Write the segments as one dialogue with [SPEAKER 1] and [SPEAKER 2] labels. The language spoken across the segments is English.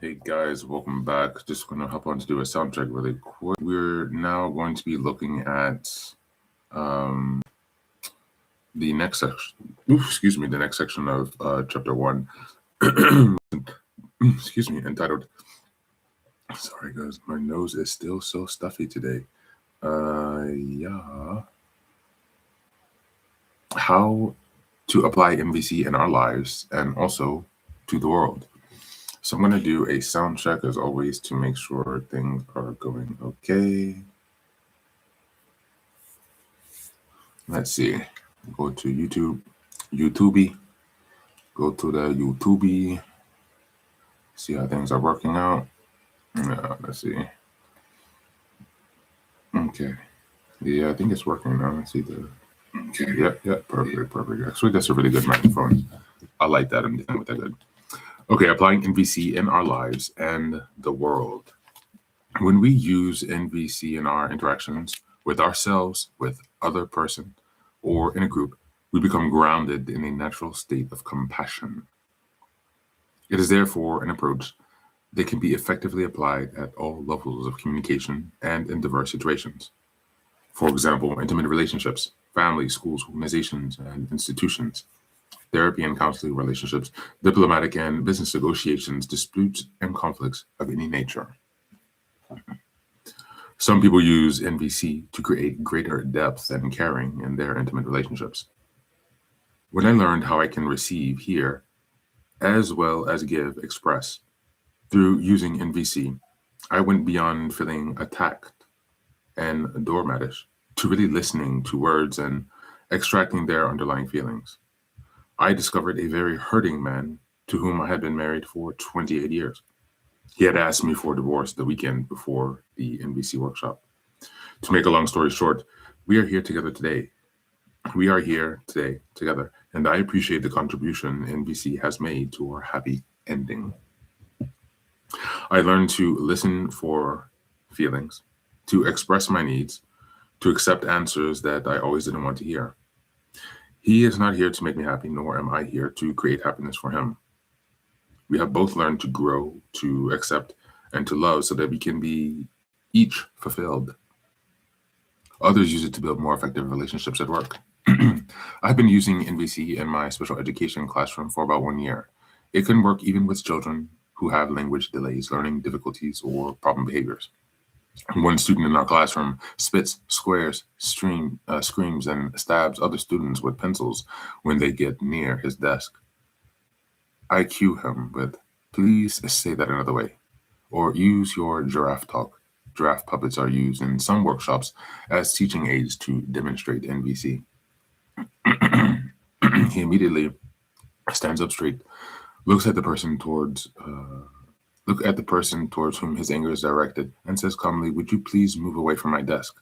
[SPEAKER 1] Hey guys, welcome back. Just going to hop on to do a sound check really quick. We're now going to be looking at um, the next section. The next section of chapter 1. Entitled. Sorry guys, my nose is still so stuffy today. Yeah. How to apply NVC in our lives and also to the world. So I'm going to do a sound check as always to make sure things are going okay. Let's see. Go to YouTube. Go to the YouTube. See how things are working out. Let's see. Okay. Yeah, I think it's working now. Let's see the. Okay. Yep. Perfect. Actually, that's a really good microphone. I like that. I'm dealing with that good. Okay, applying NVC in our lives and the world. When we use NVC in our interactions with ourselves, with other person, or in a group, we become grounded in a natural state of compassion. It is therefore an approach that can be effectively applied at all levels of communication and in diverse situations. For example, intimate relationships, families, schools, organizations, and institutions, therapy and counseling relationships, diplomatic and business negotiations, disputes, and conflicts of any nature. Some people use NVC to create greater depth and caring in their intimate relationships. When I learned how I can receive, hear, as well as give, express, through using NVC, I went beyond feeling attacked and doormatish to really listening to words and extracting their underlying feelings. I discovered a very hurting man to whom I had been married for 28 years. He had asked me for divorce the weekend before the NVC workshop. To make a long story short, we are here together today. We are here today together, and I appreciate the contribution NVC has made to our happy ending. I learned to listen for feelings, to express my needs, to accept answers that I always didn't want to hear. He is not here to make me happy, nor am I here to create happiness for him. We have both learned to grow, to accept, and to love so that we can be each fulfilled. Others use it to build more effective relationships at work. I've been using NVC in my special education classroom for about 1 year. It can work even with children who have language delays, learning difficulties, or problem behaviors. One student in our classroom spits, squares, screams, and stabs other students with pencils when they get near his desk. I cue him with, "Please say that another way," or use your giraffe talk. Giraffe puppets are used in some workshops as teaching aids to demonstrate NVC. He immediately stands up straight, looks at the person towards whom his anger is directed, and says calmly, "Would you please move away from my desk?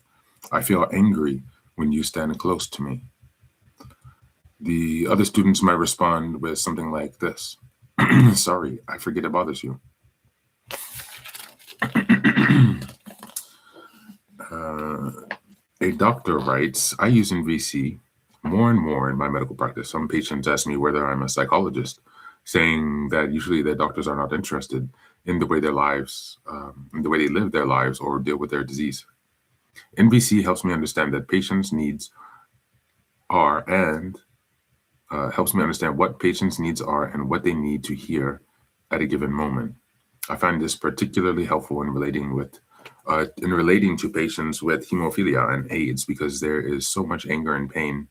[SPEAKER 1] I feel angry when you stand close to me." The other students might respond with something like this: "Sorry, I forget it bothers you." A doctor writes, "I use NVC more and more in my medical practice. Some patients ask me whether I'm a psychologist, saying that usually their doctors are not interested in the way in the way they live their lives or deal with their disease. NVC helps me understand that patients' needs are and helps me understand what patients' needs are and what they need to hear at a given moment. I find this particularly helpful in relating to patients with hemophilia and AIDS because there is so much anger and pain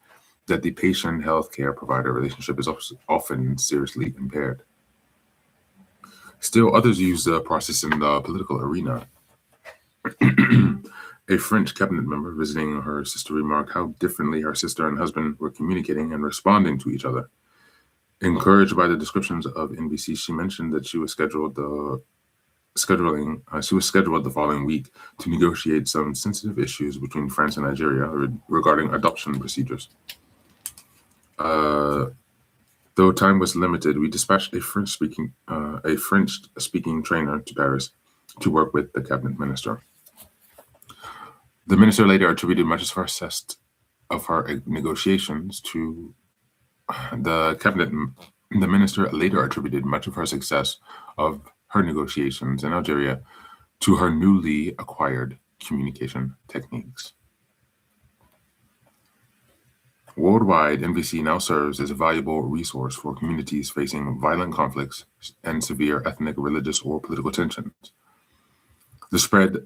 [SPEAKER 1] that the patient-healthcare provider relationship is often seriously impaired. Still, others use the process in the political arena. A French cabinet member visiting her sister remarked how differently her sister and husband were communicating and responding to each other. Encouraged by the descriptions of NVC, she mentioned that she was scheduled the following week to negotiate some sensitive issues between France and Nigeria regarding adoption procedures. Though time was limited, we dispatched a French-speaking trainer to Paris to work with the cabinet minister. The minister later attributed much of her negotiations to the cabinet. The minister later attributed much of her success of her negotiations in Algeria to her newly acquired communication techniques. Worldwide, NVC now serves as a valuable resource for communities facing violent conflicts and severe ethnic, religious, or political tensions. The spread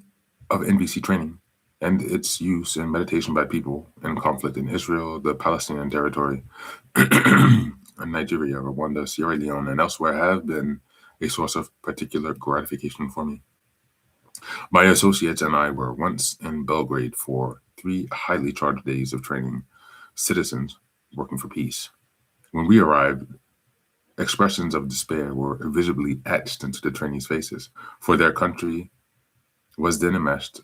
[SPEAKER 1] of NVC training and its use in meditation by people in conflict in Israel, the Palestinian territory, and Nigeria, Rwanda, Sierra Leone, and elsewhere have been a source of particular gratification for me. My associates and I were once in Belgrade for 3 highly charged days of training citizens working for peace. When we arrived, expressions of despair were visibly etched into the trainees' faces, for their country was then enmeshed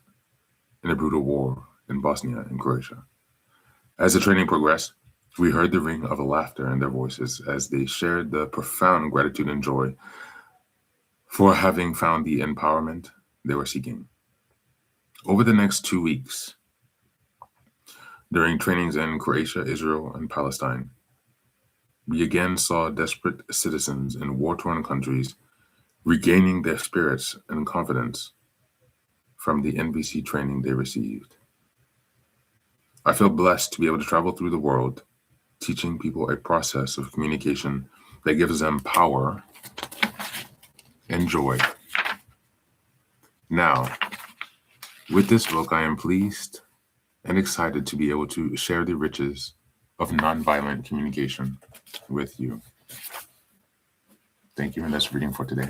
[SPEAKER 1] in a brutal war in Bosnia and Croatia. As the training progressed, we heard the ring of laughter in their voices as they shared the profound gratitude and joy for having found the empowerment they were seeking. Over the next 2 weeks, during trainings in Croatia, Israel, and Palestine, we again saw desperate citizens in war-torn countries regaining their spirits and confidence from the NVC training they received. I feel blessed to be able to travel through the world, teaching people a process of communication that gives them power and joy. Now, with this book, I am pleased and excited to be able to share the riches of nonviolent communication with you. Thank you, and that's reading for today.